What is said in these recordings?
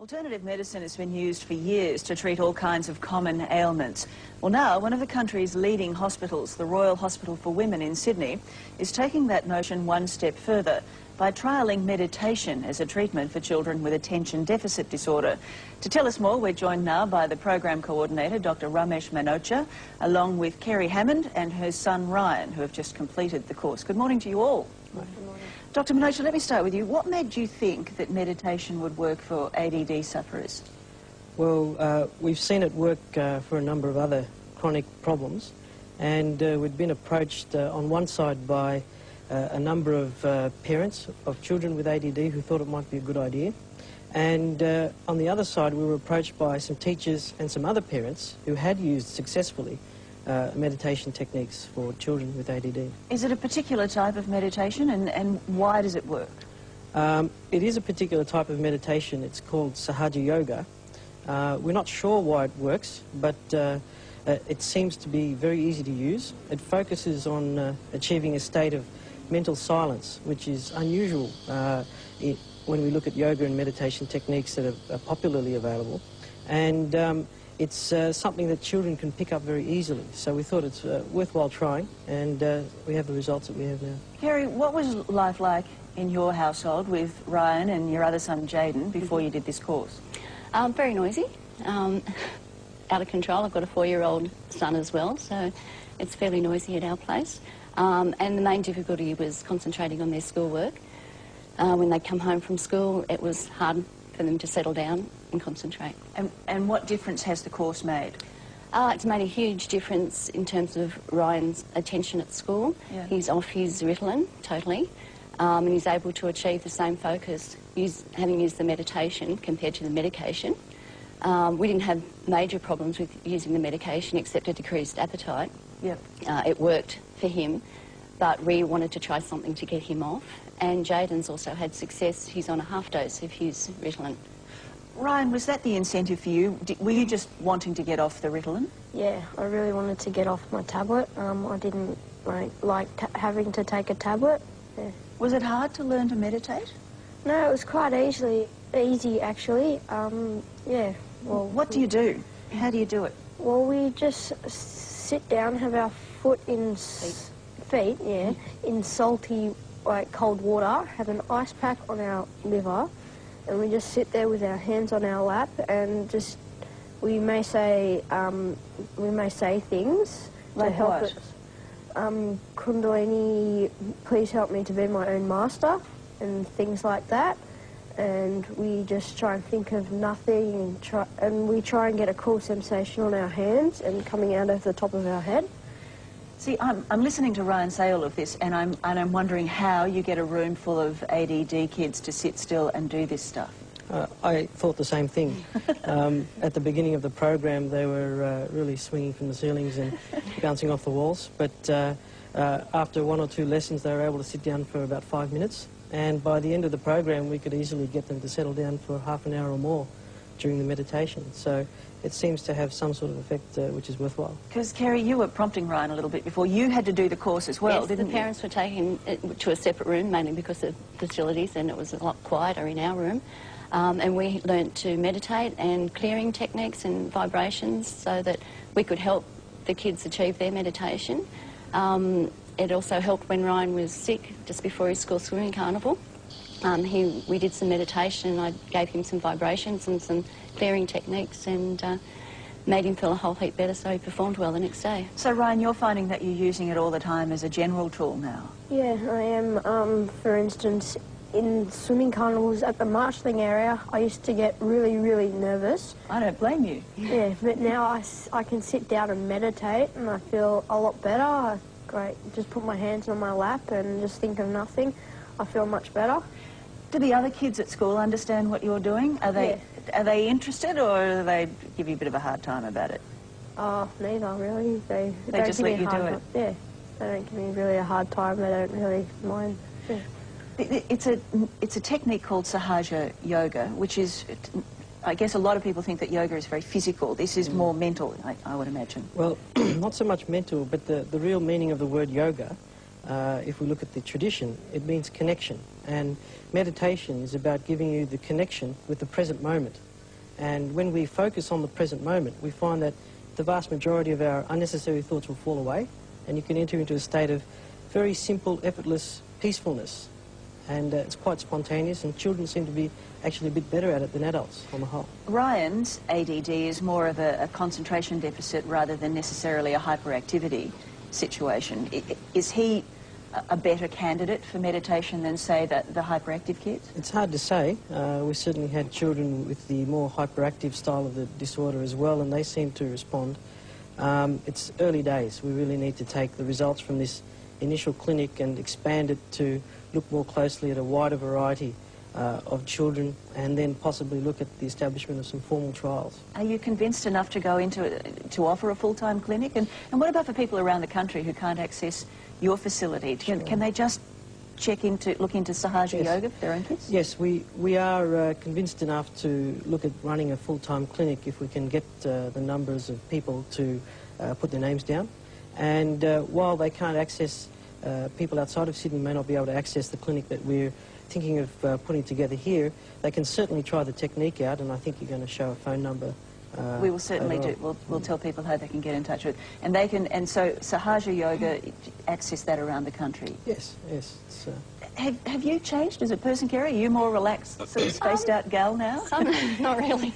Alternative medicine has been used for years to treat all kinds of common ailments. Well, now, one of the country's leading hospitals, the Royal Hospital for Women in Sydney, is taking that notion one step further by trialling meditation as a treatment for children with attention deficit disorder. To tell us more, we're joined now by the program coordinator, Dr. Ramesh Manocha, along with Kerry Hammond and her son Ryan, who have just completed the course. Good morning to you all. Good morning. Dr. Manocha, let me start with you. What made you think that meditation would work for ADD sufferers? Well, we've seen it work for a number of other chronic problems, and we've been approached on one side by a number of parents of children with ADD who thought it might be a good idea, and on the other side we were approached by some teachers and some other parents who had used successfully meditation techniques for children with ADD. Is it a particular type of meditation, and why does it work? It is a particular type of meditation. It's called Sahaja Yoga. We're not sure why it works, but it seems to be very easy to use. It focuses on achieving a state of mental silence, which is unusual when we look at yoga and meditation techniques that are popularly available. And it's something that children can pick up very easily. So we thought it's worthwhile trying, and we have the results that we have now. Kerry, what was life like in your household with Ryan and your other son Jaden before you did this course? Very noisy, out of control. I've got a 4-year-old son as well, so it's fairly noisy at our place. And the main difficulty was concentrating on their schoolwork. When they come home from school, it was hard for them to settle down and concentrate. And what difference has the course made? It's made a huge difference in terms of Ryan's attention at school. Yeah. He's off his Ritalin totally, and he's able to achieve the same focus having used the meditation compared to the medication. We didn't have major problems with using the medication except a decreased appetite. Yep. It worked for him, but we wanted to try something to get him off. And Jaden's also had success. He's on a half dose of his Ritalin. Ryan, was that the incentive for you? Were you just wanting to get off the Ritalin? Yeah, I really wanted to get off my tablet. I didn't like having to take a tablet. Yeah. Was it hard to learn to meditate? No, it was quite easy actually. Yeah. Well, what do you do? How do you do it? Well, we just sit down, have our foot in feet, yeah, in salty, cold water, have an ice pack on our liver, and we just sit there with our hands on our lap, and just we may say things like to help what? us. Kundalini, please help me to be my own master, and things like that. And we just try and think of nothing, and we try and get a cool sensation on our hands and coming out of the top of our head. See, I'm listening to Ryan say all of this, and I'm wondering how you get a room full of ADD kids to sit still and do this stuff. I thought the same thing. At the beginning of the program, they were really swinging from the ceilings and bouncing off the walls. But after 1 or 2 lessons, they were able to sit down for about 5 minutes. And by the end of the program, we could easily get them to settle down for half an hour or more during the meditation. So it seems to have some sort of effect which is worthwhile. Because, Kerry, you were prompting Ryan a little bit before. You had to do the course as well, yes, didn't you? the parents were taking it to a separate room, mainly because of facilities, and it was a lot quieter in our room. And we learnt to meditate and clearing techniques and vibrations so that we could help the kids achieve their meditation. It also helped when Ryan was sick, just before his school swimming carnival. We did some meditation, and I gave him some vibrations and some clearing techniques, and made him feel a whole heap better, so he performed well the next day. So, Ryan, you're finding that you're using it all the time as a general tool now? Yeah, I am. For instance, in swimming carnivals at the Marchling area, I used to get really, really nervous. I don't blame you. Yeah, but now I can sit down and meditate, and I feel a lot better. Just put my hands on my lap and just think of nothing. I feel much better. Do the other kids at school understand what you're doing? Are they interested, or do they give you a bit of a hard time about it? Neither really. They just let you do it? Yeah, they don't give me really a hard time. They don't really mind. Yeah. It's a technique called Sahaja Yoga, which is, I guess a lot of people think that yoga is very physical. This is more mental, I would imagine. Well, not so much mental, but the real meaning of the word yoga, if we look at the tradition, it means connection. And meditation is about giving you the connection with the present moment. And when we focus on the present moment, we find that the vast majority of our unnecessary thoughts will fall away, and you can enter into a state of very simple, effortless peacefulness. And it's quite spontaneous, and children seem to be actually a bit better at it than adults on the whole. Ryan's ADD is more of a concentration deficit rather than necessarily a hyperactivity situation. Is he a better candidate for meditation than, say, the hyperactive kids? It's hard to say. We certainly had children with the more hyperactive style of the disorder as well, and they seem to respond. It's early days. We really need to take the results from this initial clinic and expand it to look more closely at a wider variety of children, and then possibly look at the establishment of some formal trials. Are you convinced enough to go into to offer a full-time clinic? And what about for people around the country who can't access your facility? Can they just look into Sahaja Yoga for their own kids? Yes, we are convinced enough to look at running a full-time clinic if we can get the numbers of people to put their names down. And while they can't access, people outside of Sydney may not be able to access the clinic that we're thinking of putting together here, they can certainly try the technique out, and I think you're going to show a phone number. We will certainly do. We'll tell people how they can get in touch with it. And they can, and so Sahaja Yoga, access that around the country. Yes, yes. It's, have you changed as a person, Kerry? Are you more relaxed, sort of spaced out gal now? Not really.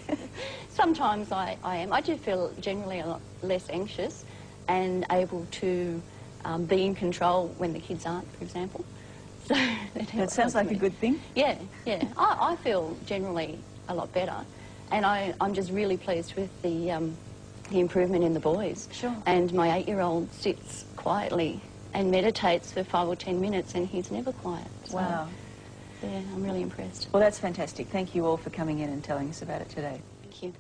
Sometimes I am. I do feel generally a lot less anxious and able to be in control when the kids aren't, for example. So that sounds like a good thing. Yeah, yeah. I feel generally a lot better, and I'm just really pleased with the improvement in the boys. Sure. And my 8-year-old sits quietly and meditates for 5 or 10 minutes, and he's never quiet. So, wow. Yeah, I'm really impressed. Well, that's fantastic. Thank you all for coming in and telling us about it today. Thank you.